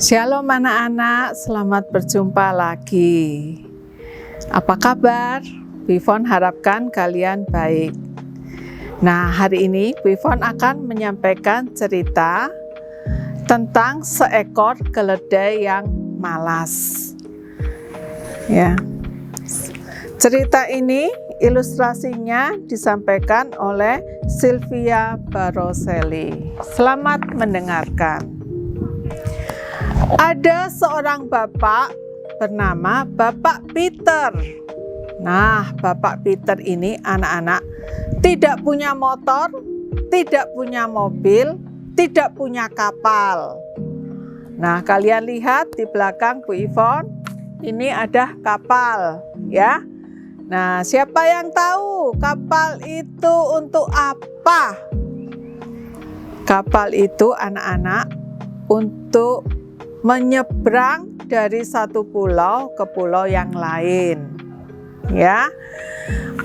Shalom anak-anak, selamat berjumpa lagi. Apa kabar? Bu Ivon harapkan kalian baik. Nah, hari ini Bu Ivon akan menyampaikan cerita tentang seekor keledai yang malas. Ya. Cerita ini ilustrasinya disampaikan oleh Sylvia Baroselli. Selamat mendengarkan. Ada seorang bapak bernama Bapak Peter. Nah, Bapak Peter ini anak-anak tidak punya motor, tidak punya mobil, tidak punya kapal. Nah, kalian lihat di belakang Bu Ivon, ini ada kapal, ya. Nah, siapa yang tahu kapal itu untuk apa? Kapal itu anak-anak untuk menyeberang dari satu pulau ke pulau yang lain, ya,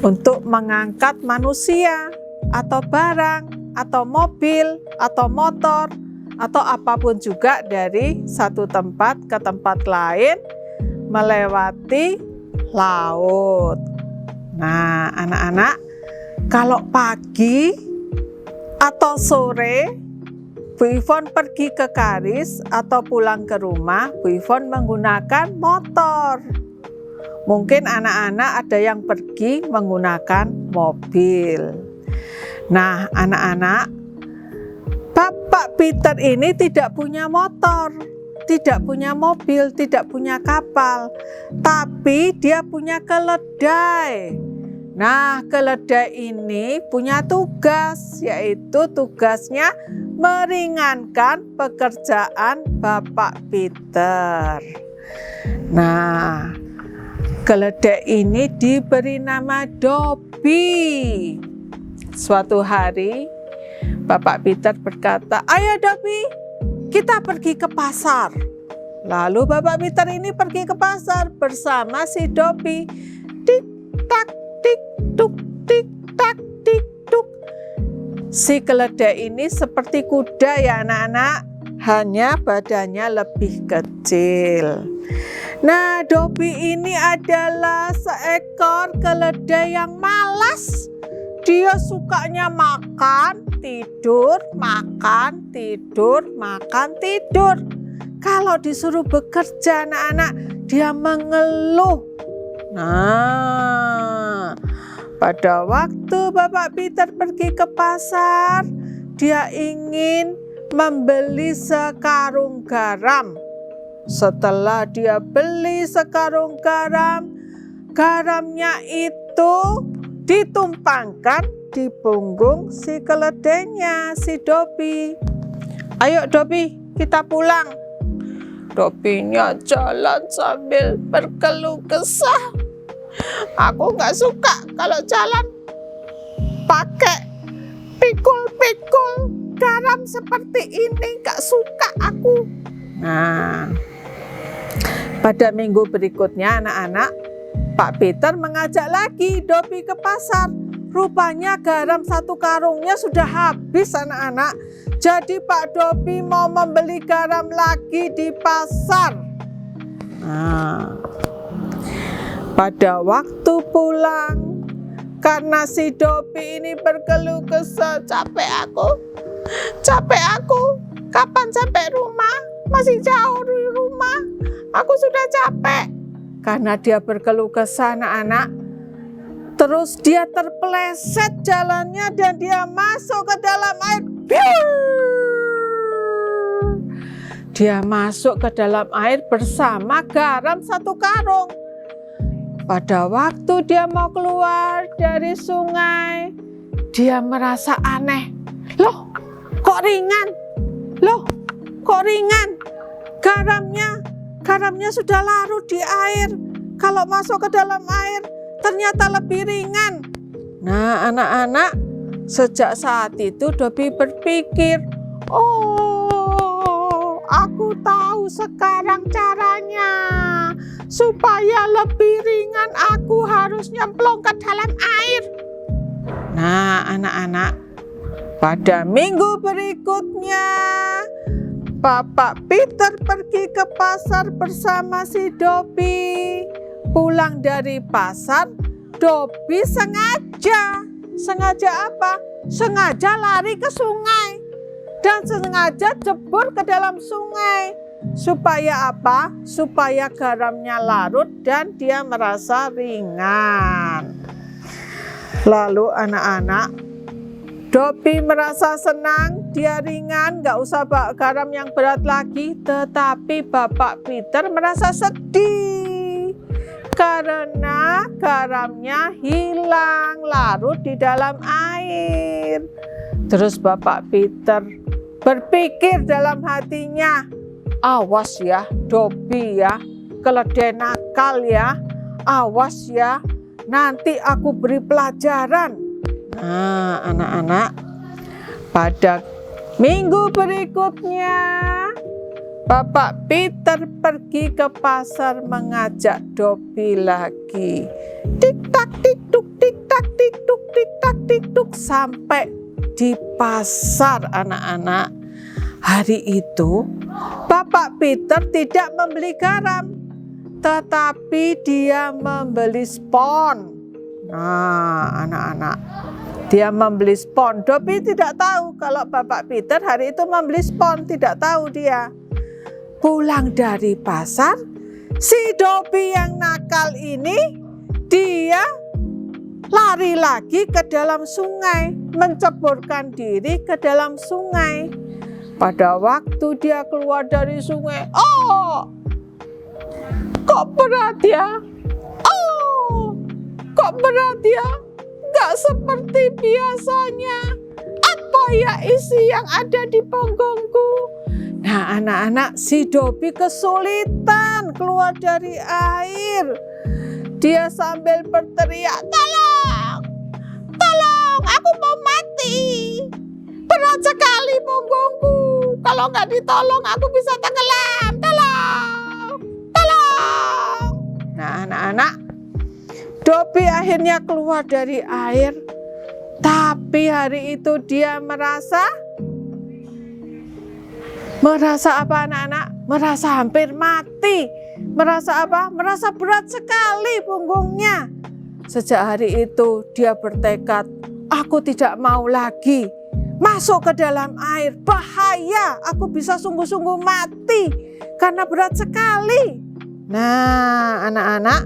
untuk mengangkat manusia atau barang atau mobil atau motor atau apapun juga dari satu tempat ke tempat lain melewati laut. Nah, anak-anak, kalau pagi atau sore Bu Ivon pergi ke Karis atau pulang ke rumah, Bu Ivon menggunakan motor. Mungkin anak-anak ada yang pergi menggunakan mobil. Nah, anak-anak, Bapak Peter ini tidak punya motor, tidak punya mobil, tidak punya kapal, tapi dia punya keledai. Nah, keledai ini punya tugas, yaitu tugasnya meringankan pekerjaan Bapak Peter. Nah, keledai ini diberi nama Dobby. Suatu hari, Bapak Peter berkata, "Ayo Dobby, kita pergi ke pasar." Lalu Bapak Peter ini pergi ke pasar bersama si Dobby. Tik tak tik tuk, tik tak tik tuk. Si keledai ini seperti kuda ya anak-anak, hanya badannya lebih kecil. Nah, Dobby ini adalah seekor keledai yang malas. Dia sukanya makan, tidur, makan, tidur, makan, tidur. Kalau disuruh bekerja anak-anak, dia mengeluh. Nah, pada waktu Bapak Peter pergi ke pasar, dia ingin membeli sekarung garam. Setelah dia beli sekarung garam, garamnya itu ditumpangkan di punggung si keledainya, si Dobby. "Ayo Dobby, kita pulang." Dobby-nya jalan sambil berkeluh kesah. "Aku nggak suka kalau jalan pakai pikul-pikul garam seperti ini, nggak suka aku." Nah, pada minggu berikutnya anak-anak, Pak Peter mengajak lagi Dobby ke pasar. Rupanya garam satu karungnya sudah habis anak-anak. Jadi Pak Dobby mau membeli garam lagi di pasar. Nah, pada waktu pulang, karena si Dobby ini berkeluh kesah, capek aku, kapan sampai rumah? Masih jauh dari rumah, aku sudah capek. Karena dia berkeluh kesah anak-anak, terus dia terpeleset jalannya dan dia masuk ke dalam air. Dia masuk ke dalam air bersama garam satu karung. Pada waktu dia mau keluar dari sungai, dia merasa aneh. Loh, kok ringan? Loh, kok ringan? Garamnya sudah larut di air. Kalau masuk ke dalam air, ternyata lebih ringan. Nah, anak-anak, sejak saat itu Dobby berpikir, "Oh, aku tahu sekarang caranya. Supaya lebih ringan, aku harus nyemplung ke dalam air." Nah, anak-anak, pada minggu berikutnya Bapak Peter pergi ke pasar bersama si Dobby. Pulang dari pasar, Dobby sengaja apa? Sengaja lari ke sungai dan sengaja jebur ke dalam sungai. Supaya apa? Supaya garamnya larut dan dia merasa ringan. Lalu anak-anak, Dobby merasa senang, dia ringan, gak usah bawa garam yang berat lagi. Tetapi Bapak Peter merasa sedih karena garamnya hilang, larut di dalam air. Terus Bapak Peter berpikir dalam hatinya, awas ya Dobby ya, keledai nakal ya, awas ya, nanti aku beri pelajaran. Nah anak-anak, pada minggu berikutnya Bapak Peter pergi ke pasar mengajak Dobby lagi. Tik tak tik tuk, tik tak tik tuk, tik tak tik tuk, sampai di pasar anak-anak. Hari itu Bapak Peter tidak membeli garam, tetapi dia membeli spon. Nah anak-anak, dia membeli spon. Dobby tidak tahu kalau Bapak Peter hari itu membeli spon, tidak tahu dia. Pulang dari pasar, si Dobby yang nakal ini, dia lari lagi ke dalam sungai, menceburkan diri ke dalam sungai. Pada waktu dia keluar dari sungai, oh, kok berat ya? Oh, kok berat ya? Gak seperti biasanya. Apa ya isi yang ada di punggungku? Nah anak-anak, si Dobby kesulitan keluar dari air. Dia sambil berteriak, tolong, tolong, aku mau mati. Berat sekali punggungku. Kalau nggak ditolong aku bisa tenggelam. Tolong, tolong. Nah anak-anak, Dobby akhirnya keluar dari air. Tapi hari itu dia merasa apa anak-anak? Merasa hampir mati. Merasa apa? Merasa berat sekali punggungnya. Sejak hari itu dia bertekad, aku tidak mau lagi masuk ke dalam air. Bahaya, aku bisa sungguh-sungguh mati karena berat sekali. Nah anak-anak,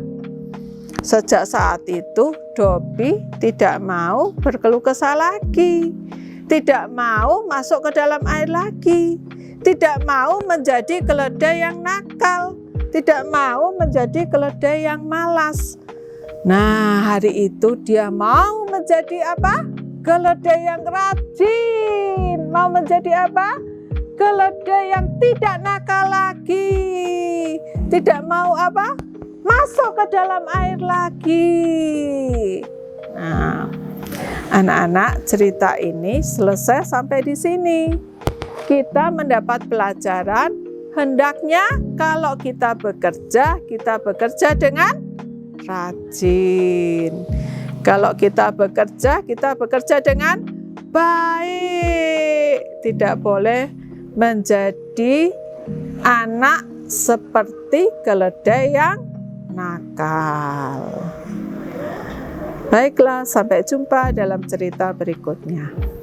sejak saat itu Dobby tidak mau berkeluh kesah lagi. Tidak mau masuk ke dalam air lagi. Tidak mau menjadi keledai yang nakal, tidak mau menjadi keledai yang malas. Nah hari itu dia mau menjadi apa? Keledai yang rajin. Mau menjadi apa? Keledai yang tidak nakal lagi. Tidak mau apa? Masuk ke dalam air lagi. Nah anak-anak, cerita ini selesai sampai di sini. Kita mendapat pelajaran, hendaknya kalau kita bekerja dengan rajin. Kalau kita bekerja dengan baik. Tidak boleh menjadi anak seperti keledai yang nakal. Baiklah, sampai jumpa dalam cerita berikutnya.